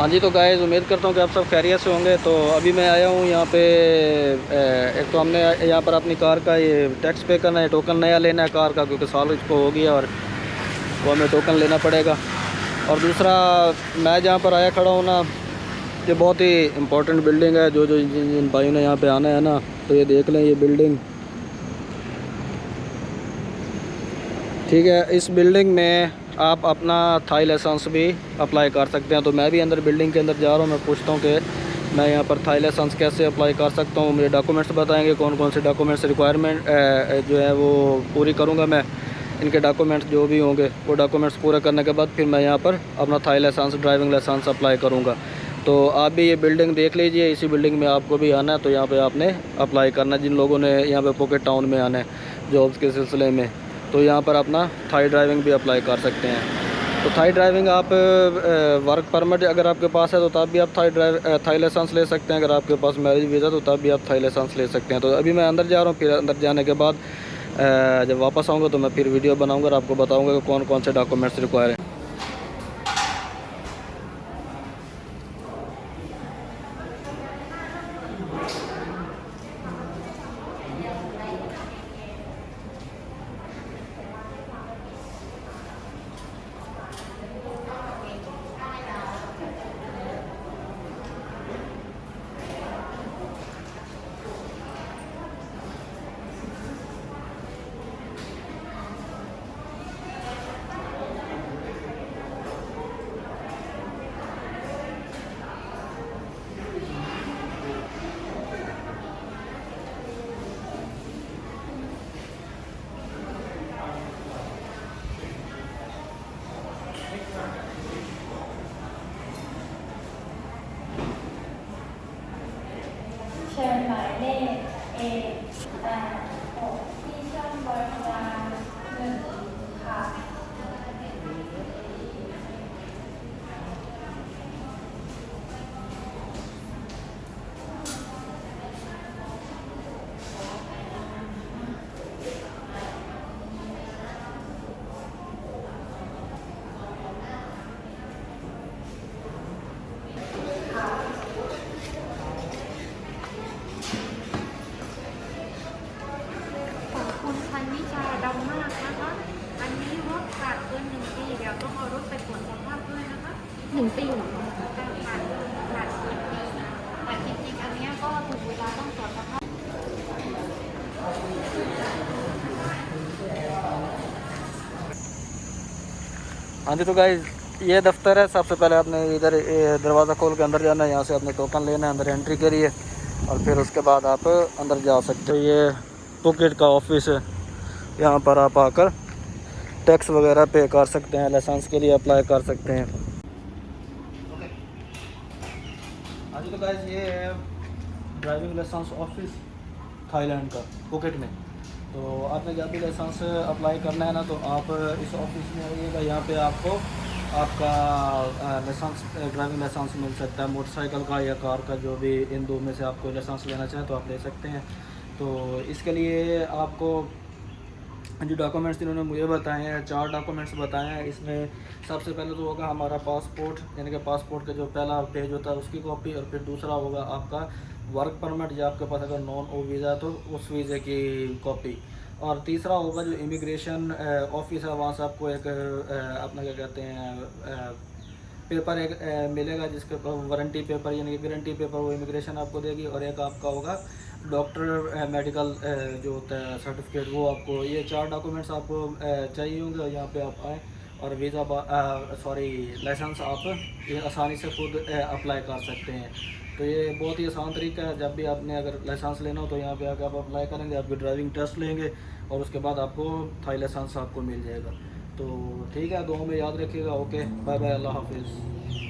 हाँ जी, तो गाइस उम्मीद करता हूँ कि आप सब खैरियत से होंगे। तो अभी मैं आया हूँ यहाँ पे। एक तो हमने यहाँ पर अपनी कार का ये टैक्स पे करना है, टोकन नया लेना है कार का, क्योंकि साल इसको हो गया और वो हमें टोकन लेना पड़ेगा। और दूसरा, मैं जहाँ पर आया खड़ा हूँ ना, ये बहुत ही इम्पोर्टेंट बिल्डिंग है। जो जो जिन भाइयों ने यहाँ पे आना है ना, तो ये देख लें, ये बिल्डिंग ठीक है। इस बिल्डिंग में आप अपना थाई लाइसेंस भी अप्लाई कर सकते हैं। तो मैं भी अंदर बिल्डिंग के अंदर जा रहा हूँ। मैं पूछता हूँ कि मैं यहाँ पर थाई लाइसेंस कैसे अप्लाई कर सकता हूँ। मुझे डॉक्यूमेंट्स बताएंगे कौन कौन से डॉक्यूमेंट्स रिक्वायरमेंट जो है वो पूरी करूँगा मैं। इनके डॉक्यूमेंट्स जो भी होंगे वो डॉक्यूमेंट्स पूरे करने के बाद फिर मैं यहाँ पर अपना Thai licence, driving licence apply करूँगा। तो आप भी ये बिल्डिंग देख लीजिए। इसी बिल्डिंग में आपको भी आना है, तो यहाँ पर आपने अप्लाई करना है। जिन लोगों ने यहाँ पर पॉकेट टाउन में आना है जॉब्स के सिलसिले में, तो यहाँ पर अपना थाई ड्राइविंग भी अप्लाई कर सकते हैं। तो थाई ड्राइविंग आप वर्क परमिट अगर आपके पास है तो तब भी आप थाई लाइसेंस ले सकते हैं। अगर आपके पास मैरिज वीज़ा तो तब भी आप थाई लाइसेंस ले सकते हैं। तो अभी मैं अंदर जा रहा हूँ, फिर अंदर जाने के बाद जब वापस आऊँगा तो मैं फिर वीडियो बनाऊँगा और आपको बताऊँगा कि कौन कौन से डॉक्यूमेंट्स रिक्वायर हैं।เชิญหมายเลข A86 ที่ช่องบริการ1ค่ะ ของคุณพันวิชาดำมากนะคะ อันนี้รถขาดเกิน1 ปีเดี๋ยวต้องเอารถไปตรวจสภาพด้วยนะคะ1 ปีเหรอขาดเกิน1 ปีแต่จริงๆอันนี้ก็ถึงเวลาต้องตรวจสภาพ हाँ जी, तो गाइस ये दफ्तर है। सबसे पहले आपने इधर दरवाज़ा खोल के अंदर जाना है। यहाँ से आपने टोकन लेना है, अंदर एंट्री करिए और फिर उसके बाद आप अंदर जा सकते हो। ये पॉकेट का ऑफिस है, यहाँ पर आप आकर टैक्स वगैरह पे कर सकते हैं, लाइसेंस के लिए अप्लाई कर सकते हैं। हाँ जी, तो गाइस ये है ड्राइविंग लाइसेंस ऑफिस थाईलैंड का, पॉकेट में। तो आपने जब भी लाइसेंस अप्लाई करना है ना, तो आप इस ऑफिस में आइएगा। यहाँ पे आपको आपका लाइसेंस, ड्राइविंग लाइसेंस मिल सकता है, मोटरसाइकिल का या कार का, जो भी इन दो में से आपको लाइसेंस लेना चाहें तो आप ले सकते हैं। तो इसके लिए आपको जो डॉक्यूमेंट्स इन्होंने मुझे बताए हैं, 4 डॉक्यूमेंट्स बताए हैं। इसमें सबसे पहले तो होगा हमारा पासपोर्ट, यानी कि पासपोर्ट का जो पहला पेज होता है उसकी कॉपी, और फिर दूसरा होगा आपका वर्क परमिट, या आपके पास अगर नॉन ओ वीज़ा तो उस वीज़े की कॉपी, और तीसरा होगा जो इमिग्रेशन ऑफिस है, वहाँ से आपको एक अपना क्या कहते हैं पेपर एक मिलेगा, जिसके वारंटी पेपर यानी कि गारंटी पेपर वो इमिग्रेशन आपको देगी। और एक आपका होगा डॉक्टर मेडिकल जो होता है सर्टिफिकेट, वो आपको, ये 4 डॉक्यूमेंट्स आपको चाहिए होंगे। और यहाँ पे आप आएँ और वीज़ा लाइसेंस आप ये आसानी से खुद अप्लाई कर सकते हैं। तो ये बहुत ही आसान तरीका है। जब भी आपने अगर लाइसेंस लेना हो तो यहाँ पे आकर आप अप्लाई करेंगे, आपकी ड्राइविंग टेस्ट लेंगे और उसके बाद आपको थाई लाइसेंस आपको मिल जाएगा। तो ठीक है, दुआ में याद रखिएगा। ओके, बाय बाय, अल्लाह हाफिज़।